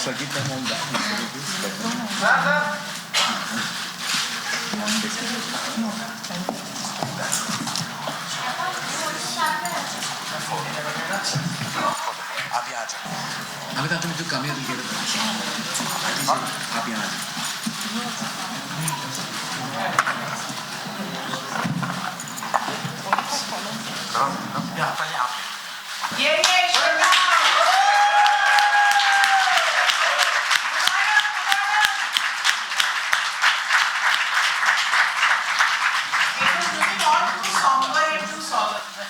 So give them all that. आप यहाँ आ जाओ। अमिताभ तुम जो कमी है आप यहाँ आ जाओ। पहले आप ये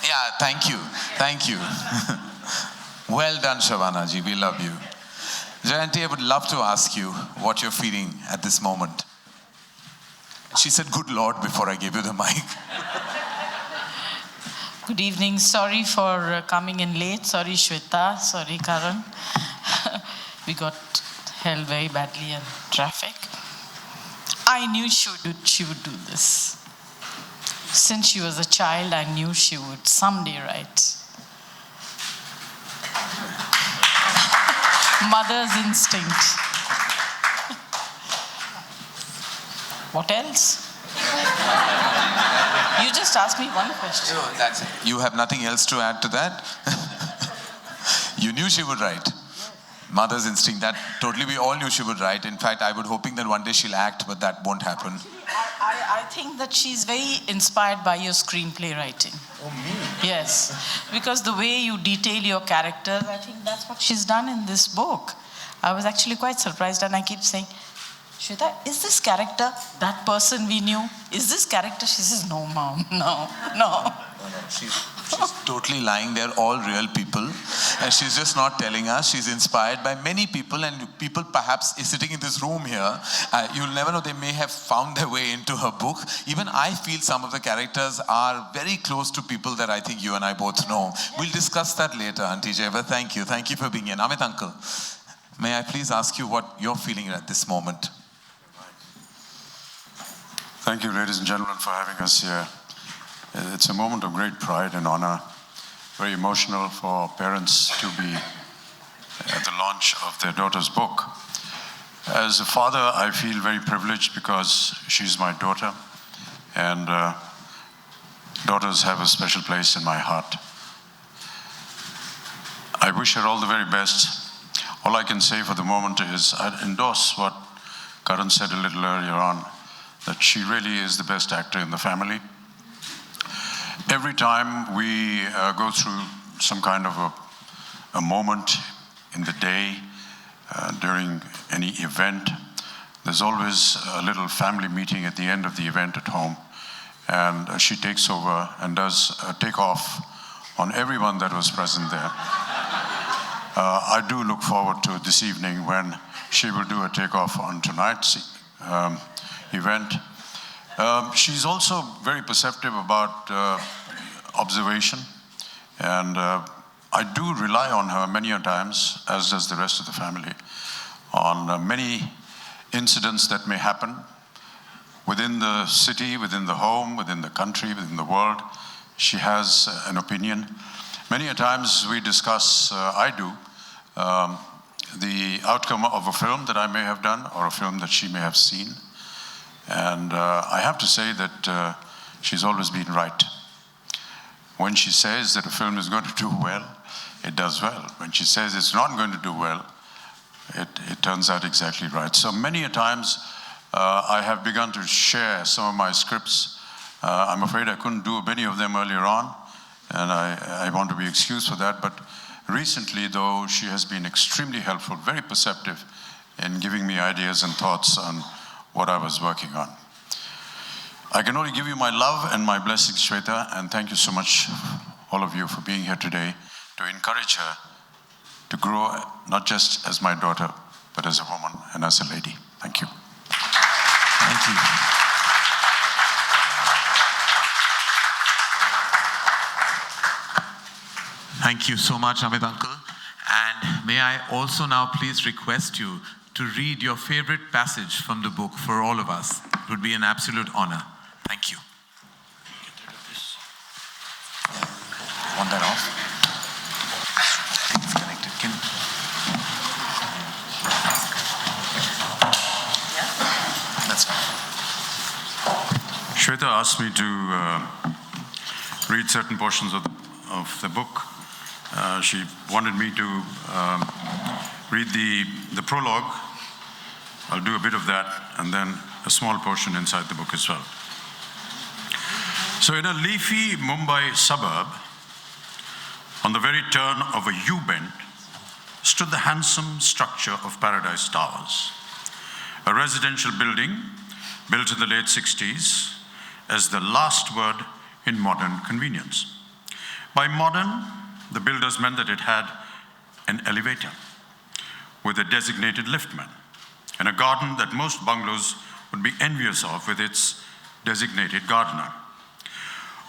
Yeah, thank you. Thank you. Well done, Shavana ji. We love you. Jayanti, I would love to ask you what you're feeling at this moment. She said, "Good Lord," before I gave you the mic. Good evening. Sorry for coming in late. Sorry, Shweta. Sorry, Karan. We got held very badly in traffic. I knew she would do this. Since she was a child, I knew she would someday write. Mother's instinct. What else? You just asked me one question. No, that's it. You have nothing else to add to that? You knew she would write. Mother's instinct, that totally we all knew she would write. In fact, I was hoping that one day she'll act, but that won't happen. I think that she's very inspired by your screenplay writing. Oh, me? Yes, because the way you detail your characters, I think that's what she's done in this book. I was actually quite surprised, and I keep saying, Shweta, is this character that person we knew? Is this character? She says, no, Mom, no. She's totally lying. They're all real people. And she's just not telling us. She's inspired by many people, and people perhaps is sitting in this room here. You'll never know. They may have found their way into her book. Even I feel some of the characters are very close to people that I think you and I both know. We'll discuss that later, Auntie Jaya. Thank you. Thank you for being here. Amit Uncle, may I please ask you what you're feeling at this moment? Thank you, ladies and gentlemen, for having us here. It's a moment of great pride and honor, very emotional for parents to be at the launch of their daughter's book. As a father, I feel very privileged because she's my daughter, and daughters have a special place in my heart. I wish her all the very best. All I can say for the moment is I'd endorse what Karan said a little earlier on, that she really is the best actor in the family. Every time we go through some kind of a moment in the day, during any event, there's always a little family meeting at the end of the event at home, and she takes over and does a takeoff on everyone that was present there. I do look forward to this evening when she will do a takeoff on tonight's event. She's also very perceptive about observation, and I do rely on her many a times, as does the rest of the family, on many incidents that may happen within the city, within the home, within the country, within the world. She has an opinion. Many a times we discuss, I do, the outcome of a film that I may have done or a film that she may have seen. And I have to say that she's always been right. When she says that a film is going to do well, it does well. When she says it's not going to do well, it turns out exactly right. So many a times I have begun to share some of my scripts. I'm afraid I couldn't do many of them earlier on, and I want to be excused for that. But recently, though, she has been extremely helpful, very perceptive in giving me ideas and thoughts on what I was working on. I can only give you my love and my blessings, Shweta, and thank you so much, all of you, for being here today to encourage her to grow not just as my daughter, but as a woman and as a lady. Thank you. Thank you. Thank you so much, Amit Uncle. And may I also now please request you to read your favorite passage from the book for all of us. It would be an absolute honor. Thank you. Want that off? It's connected. That's fine. Shweta asked me to read certain portions of the book. She wanted me to read the prologue. I'll do a bit of that, and then a small portion inside the book as well. So in a leafy Mumbai suburb, on the very turn of a U-bend, stood the handsome structure of Paradise Towers, a residential building built in the late 60s as the last word in modern convenience. By modern, the builders meant that it had an elevator with a designated liftman and a garden that most bungalows would be envious of with its designated gardener.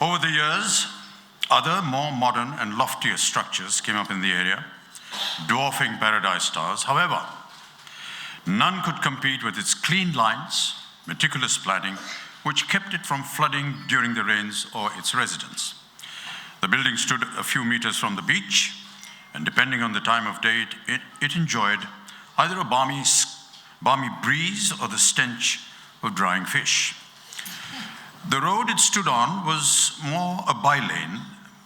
Over the years, other more modern and loftier structures came up in the area, dwarfing Paradise Towers. However, none could compete with its clean lines, meticulous planning, which kept it from flooding during the rains or its residents. The building stood a few meters from the beach, and depending on the time of day, it enjoyed either a balmy breeze or the stench of drying fish. The road it stood on was more a bylane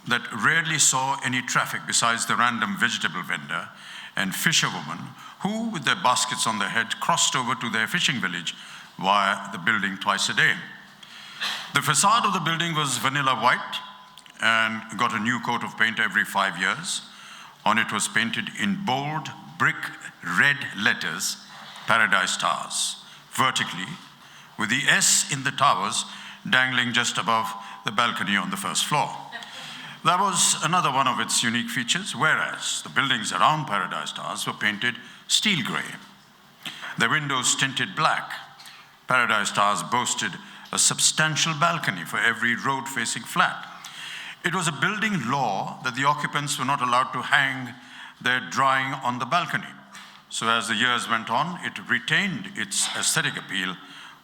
that rarely saw any traffic besides the random vegetable vendor and fisherwoman who, with their baskets on their head, crossed over to their fishing village via the building twice a day. The facade of the building was vanilla white and got a new coat of paint every 5 years. On it was painted in bold brick red letters, Paradise Towers, vertically, with the S in the towers dangling just above the balcony on the first floor. That was another one of its unique features, whereas the buildings around Paradise Towers were painted steel gray. Their windows tinted black. Paradise Towers boasted a substantial balcony for every road-facing flat. It was a building law that the occupants were not allowed to hang their drawing on the balcony. So as the years went on, it retained its aesthetic appeal,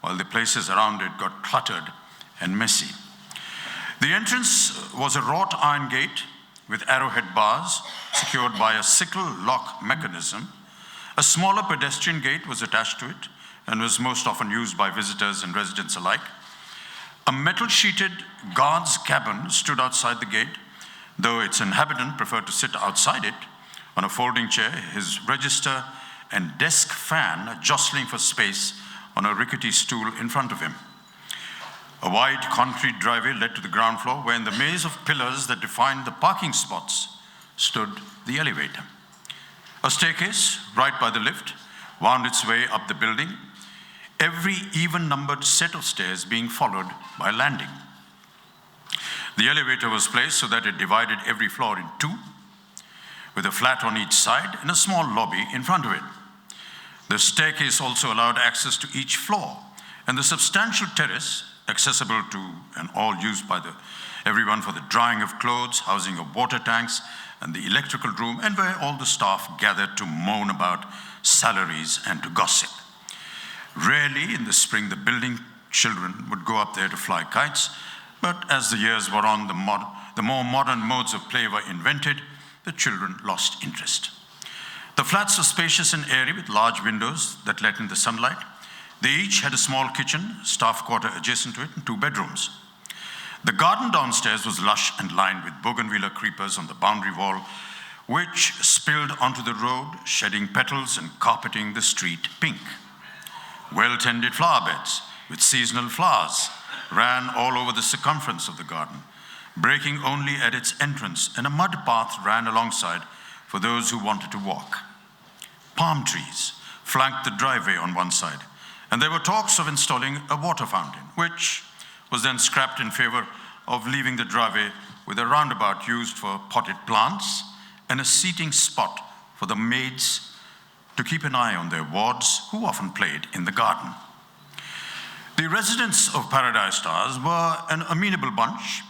while the places around it got cluttered and messy. The entrance was a wrought iron gate with arrowhead bars secured by a sickle lock mechanism. A smaller pedestrian gate was attached to it and was most often used by visitors and residents alike. A metal-sheeted guard's cabin stood outside the gate, though its inhabitant preferred to sit outside it on a folding chair, his register and desk fan jostling for space on a rickety stool in front of him. A wide concrete driveway led to the ground floor, where in the maze of pillars that defined the parking spots stood the elevator. A staircase, right by the lift, wound its way up the building, every even-numbered set of stairs being followed by a landing. The elevator was placed so that it divided every floor in two, with a flat on each side and a small lobby in front of it. The staircase also allowed access to each floor, and the substantial terrace, accessible to and all used by everyone for the drying of clothes, housing of water tanks, and the electrical room, and where all the staff gathered to moan about salaries and to gossip. Rarely in the spring, the building children would go up there to fly kites, but as the years wore on, the more modern modes of play were invented, the children lost interest. The flats were spacious and airy with large windows that let in the sunlight. They each had a small kitchen, staff quarter adjacent to it, and 2 bedrooms. The garden downstairs was lush and lined with bougainvillea creepers on the boundary wall, which spilled onto the road, shedding petals and carpeting the street pink. Well-tended flower beds with seasonal flowers ran all over the circumference of the garden, breaking only at its entrance, and a mud path ran alongside for those who wanted to walk. Palm trees flanked the driveway on one side, and there were talks of installing a water fountain, which was then scrapped in favor of leaving the driveway with a roundabout used for potted plants and a seating spot for the maids to keep an eye on their wards, who often played in the garden. The residents of Paradise Towers were an amenable bunch.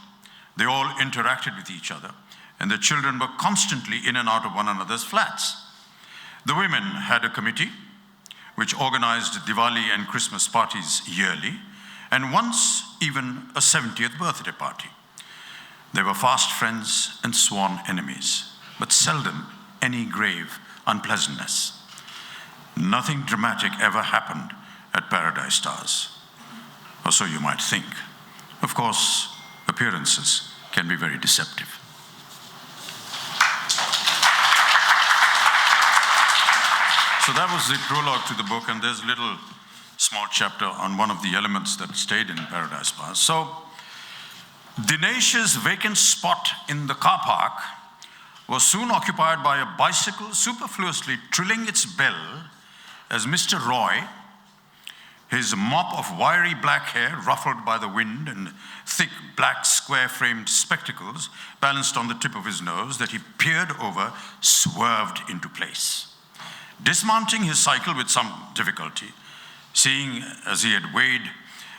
They all interacted with each other, and the children were constantly in and out of one another's flats. The women had a committee which organized Diwali and Christmas parties yearly, and once even a 70th birthday party. They were fast friends and sworn enemies, but seldom any grave unpleasantness. Nothing dramatic ever happened at Paradise Stars, or so you might think. Of course, appearances can be very deceptive. So that was the prologue to the book, and there's a little small chapter on one of the elements that stayed in Paradise Stars. So Dinesh's vacant spot in the car park was soon occupied by a bicycle superfluously trilling its bell as Mr. Roy, his mop of wiry black hair ruffled by the wind and thick black square-framed spectacles balanced on the tip of his nose that he peered over, swerved into place. Dismounting his cycle with some difficulty, seeing as he had weighed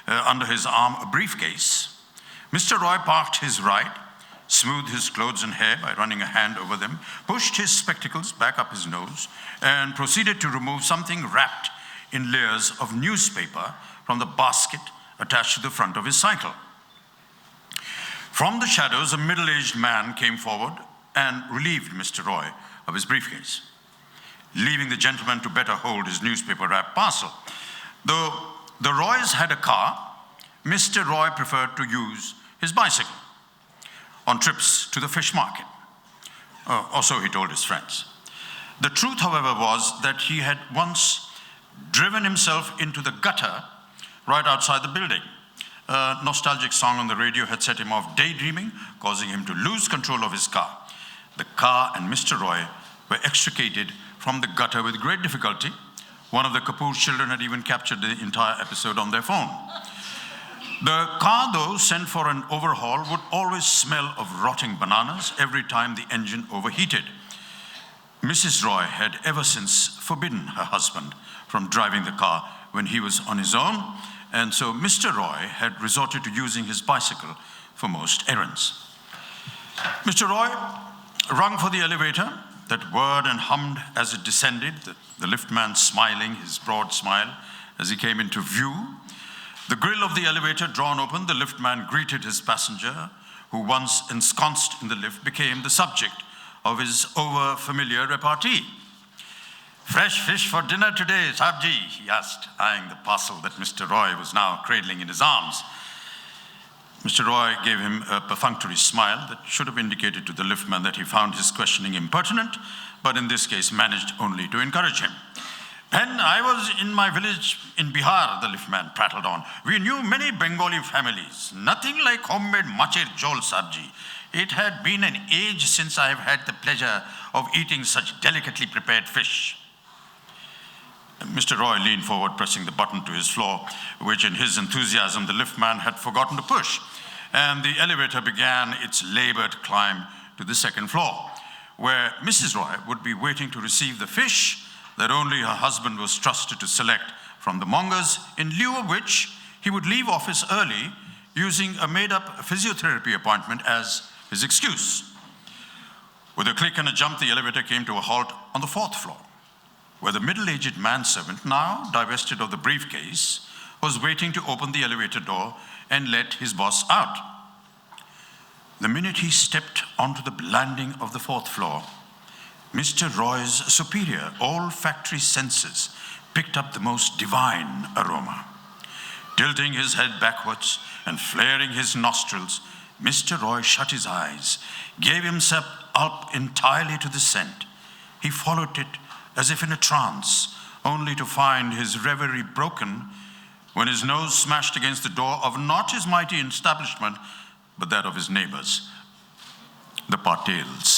under his arm a briefcase, Mr. Roy parked his ride, smoothed his clothes and hair by running a hand over them, pushed his spectacles back up his nose, and proceeded to remove something wrapped in layers of newspaper from the basket attached to the front of his cycle. From the shadows, a middle-aged man came forward and relieved Mr. Roy of his briefcase, leaving the gentleman to better hold his newspaper-wrapped parcel. Though the Roys had a car, Mr. Roy preferred to use his bicycle on trips to the fish market, or so he told his friends. The truth, however, was that he had once driven himself into the gutter right outside the building. A nostalgic song on the radio had set him off daydreaming, causing him to lose control of his car. The car and Mr. Roy were extricated from the gutter with great difficulty. One of the Kapoor children had even captured the entire episode on their phone. The car, though, sent for an overhaul, would always smell of rotting bananas every time the engine overheated. Mrs. Roy had ever since forbidden her husband from driving the car when he was on his own, and so Mr. Roy had resorted to using his bicycle for most errands. Mr. Roy rung for the elevator that whirred and hummed as it descended, the liftman smiling his broad smile as he came into view. The grill of the elevator drawn open, the liftman greeted his passenger, who once ensconced in the lift became the subject of his over-familiar repartee. "Fresh fish for dinner today, Sabji?" he asked, eyeing the parcel that Mr. Roy was now cradling in his arms. Mr. Roy gave him a perfunctory smile that should have indicated to the liftman that he found his questioning impertinent, but in this case managed only to encourage him. "When I was in my village in Bihar," the liftman prattled on, "we knew many Bengali families. Nothing like homemade macher jol, Sabji. It had been an age since I have had the pleasure of eating such delicately prepared fish." Mr. Roy leaned forward, pressing the button to his floor, which in his enthusiasm the liftman had forgotten to push, and the elevator began its labored climb to the second floor, where Mrs. Roy would be waiting to receive the fish that only her husband was trusted to select from the mongers, in lieu of which he would leave office early, using a made-up physiotherapy appointment as his excuse. With a click and a jump, the elevator came to a halt on the fourth floor, where the middle-aged manservant, now divested of the briefcase, was waiting to open the elevator door and let his boss out. The minute he stepped onto the landing of the fourth floor, Mr. Roy's superior olfactory senses picked up the most divine aroma. Tilting his head backwards and flaring his nostrils, Mr. Roy shut his eyes, gave himself up entirely to the scent. He followed it as if in a trance, only to find his reverie broken when his nose smashed against the door of not his mighty establishment, but that of his neighbors, the Patels.